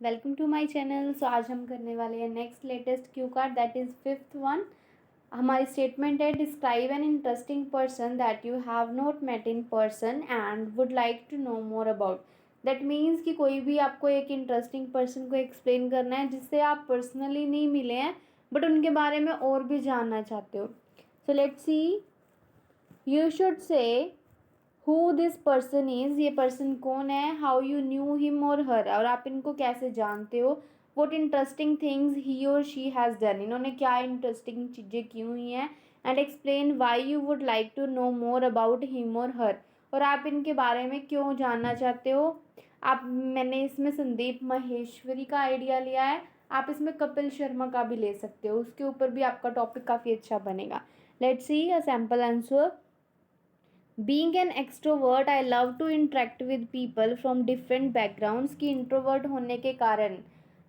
Welcome to my channel. So आज हम करने वाले हैं next latest cue card, that is fifth one. हमारी स्टेटमेंट है, describe an interesting person that you have not met in person and would like to know more about. That means कि कोई भी आपको एक इंटरेस्टिंग पर्सन को explain करना है जिससे आप पर्सनली नहीं मिले हैं बट उनके बारे में और भी जानना चाहते हो। So let's see, you should say who this person is, ये पर्सन कौन है, हाउ यू न्यू हिम और हर, और आप इनको कैसे जानते हो, वॉट इंटरेस्टिंग थिंग्स ही और शी हैज़ डन, इन्होंने क्या इंटरेस्टिंग चीज़ें की हुई हैं, and explain why you would like to know more about him और हर, और आप इनके बारे में क्यों जानना चाहते हो। आप मैंने इसमें संदीप महेश्वरी का आइडिया लिया है, आप इसमें कपिल शर्मा का भी ले सकते हो, उसके ऊपर भी आपका टॉपिक काफ़ी अच्छा बनेगा। Let's see a sample answer. Being an extrovert I love to interact with people from different backgrounds. की इंट्रोवर्ट होने के कारण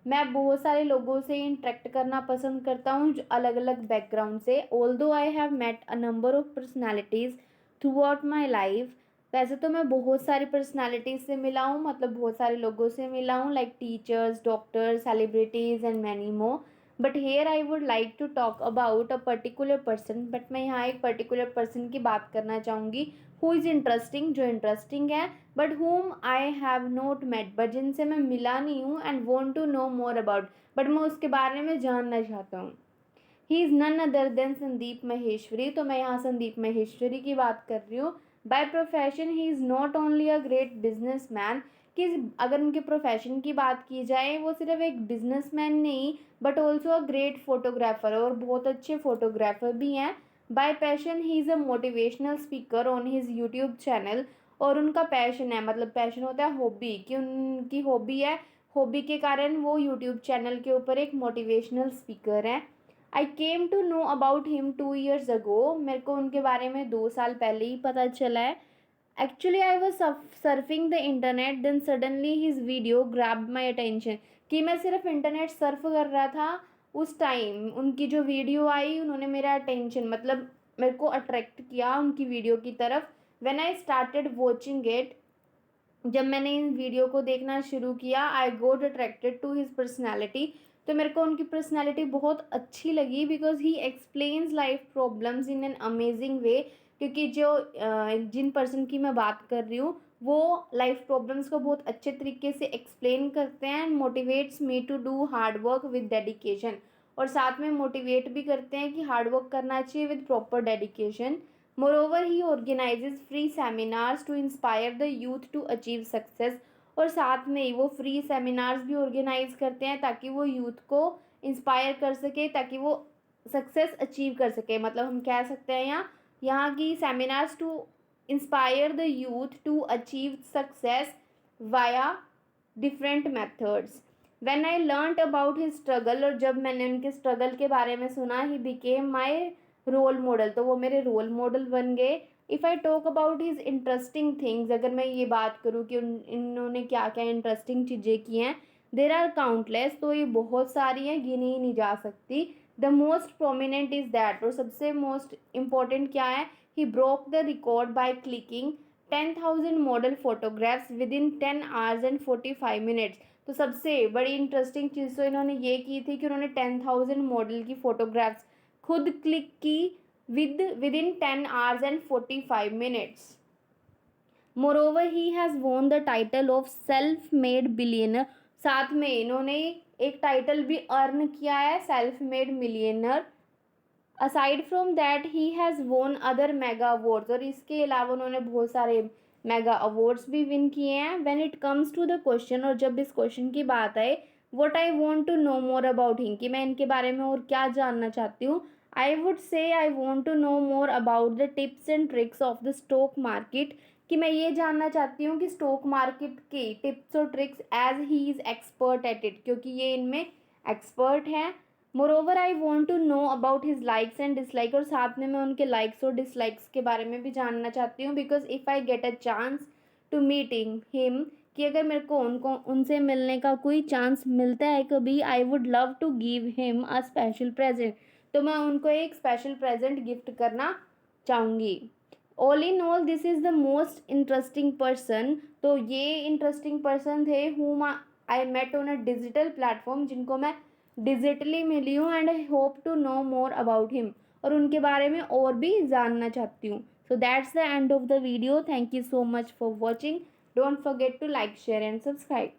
मैं बहुत सारे लोगों से इंटरेक्ट करना पसंद करता हूँ जो अलग अलग बैकग्राउंड से। Although I have met a number of personalities throughout my life. वैसे तो मैं बहुत सारी पर्सनैलिटीज़ से मिला हूँ, मतलब बहुत सारे लोगों से मिला हूँ, like teachers, doctors, celebrities and many more. But here I would like to talk about a particular person, but मैं यहाँ एक पर्टिकुलर पर्सन की बात करना चाहूँगी हु इज़ इंटरेस्टिंग, जो इंटरेस्टिंग है, but whom I have not met, but जिनसे मैं मिला नहीं हूँ, and want to know more about, but मैं उसके बारे में जानना चाहता हूँ। He is none other than Sandeep Maheshwari, तो मैं यहाँ संदीप महेश्वरी की बात कर रही हूँ। By profession he is not only a great business man, कि अगर उनके प्रोफेशन की बात की जाए वो सिर्फ एक बिजनेसमैन नहीं but also a great photographer, और बहुत अच्छे फोटोग्राफर भी हैं। Bye passion he is a motivational speaker on his YouTube channel, और उनका पैशन है, मतलब पैशन होता है हॉबी, कि उनकी हॉबी है, हॉबी के कारण वो यूट्यूब चैनल के ऊपर एक मोटिवेशनल स्पीकर हैं। I came to know about him 2 years ago, मेरे को उनके बारे में 2 साल पहले ही पता चला है। Actually I was surfing the internet then suddenly his video grabbed my attention, कि मैं सिर्फ इंटरनेट सर्फ कर रहा था, उस टाइम उनकी जो वीडियो आई उन्होंने मेरा अटेंशन, मतलब मेरे को अट्रैक्ट किया उनकी वीडियो की तरफ। When I started watching it, जब मैंने इन वीडियो को देखना शुरू किया, आई गोट अट्रैक्टेड टू हिज पर्सनैलिटी, तो मेरे को उनकी पर्सनैलिटी बहुत अच्छी लगी, because he explains life problems in an amazing वे, क्योंकि जो जिन पर्सन की मैं बात कर रही हूँ वो लाइफ प्रॉब्लम्स को बहुत अच्छे तरीके से एक्सप्लेन करते हैं, and motivates me to do hard work with dedication, और साथ में मोटिवेट भी करते हैं कि हार्ड वर्क करना चाहिए with proper dedication. Moreover, he organizes free seminars to inspire the youth to achieve success, और साथ में ही वो फ्री सेमिनार्स भी ऑर्गेनाइज करते हैं ताकि वो यूथ को इंस्पायर कर सके, ताकि वो सक्सेस अचीव कर सके। मतलब हम कह सकते हैं यहाँ की seminars to inspire the youth to achieve success via different methods. When I learned about his struggle, और जब मैंने उनके स्ट्रगल के बारे में सुना, he became my role model, तो वो मेरे रोल मॉडल बन गए। If I talk about his interesting things, अगर मैं ये बात करूँ कि इन्होंने क्या क्या इंटरेस्टिंग चीज़ें की हैं, देर आर काउंटलेस, तो ये बहुत सारी हैं, गिनी ही नहीं जा सकती। The most prominent is that, और सबसे मोस्ट इम्पॉर्टेंट क्या है, he broke the record by clicking 10,000 model photographs with in 10 hours and 45 minutes। तो सबसे बड़ी इंटरेस्टिंग चीज़ तो इन्होंने ये की थी कि उन्होंने 10,000 मॉडल की फ़ोटोग्राफ्स खुद क्लिक की with in 10 hours and 45 minutes। Moreover he has won the title of self made billionaire, साथ में इन्होंने एक टाइटल भी अर्न किया है, self made millionaire. Aside from that he has वोन अदर मेगा अवार्ड्स, और इसके अलावा उन्होंने बहुत सारे मेगा अवार्ड्स भी विन किए हैं। When it comes to the question, और जब इस क्वेश्चन की बात आए, what I want to know more about him, कि मैं इनके बारे में और क्या जानना चाहती हूँ, I would say I want to know more about the tips and tricks of the stock market, कि मैं ये जानना चाहती हूँ कि स्टॉक मार्केट की टिप्स और tricks, as he is expert at it, क्योंकि ये इनमें एक्सपर्ट हैं। Moreover I want to know about his likes and dislike, और साथ में मैं उनके लाइक्स और डिसलाइक्स के बारे में भी जानना चाहती हूँ, because if I get a chance to meeting him, कि अगर मेरे को उनसे मिलने का कोई चांस मिलता है कभी, I would love to give him a special present, तो मैं उनको एक स्पेशल प्रेजेंट गिफ्ट करना चाहूँगी। All in all this is the most interesting person, तो ये इंटरेस्टिंग पर्सन थे whom I met on a digital platform, जिनको मैं डिजिटली मिली हूँ, and I hope to know more about him, और उनके बारे में और भी जानना चाहती हूँ. So that's the end of the video. Thank you so much for watching. Don't forget to like, share and subscribe.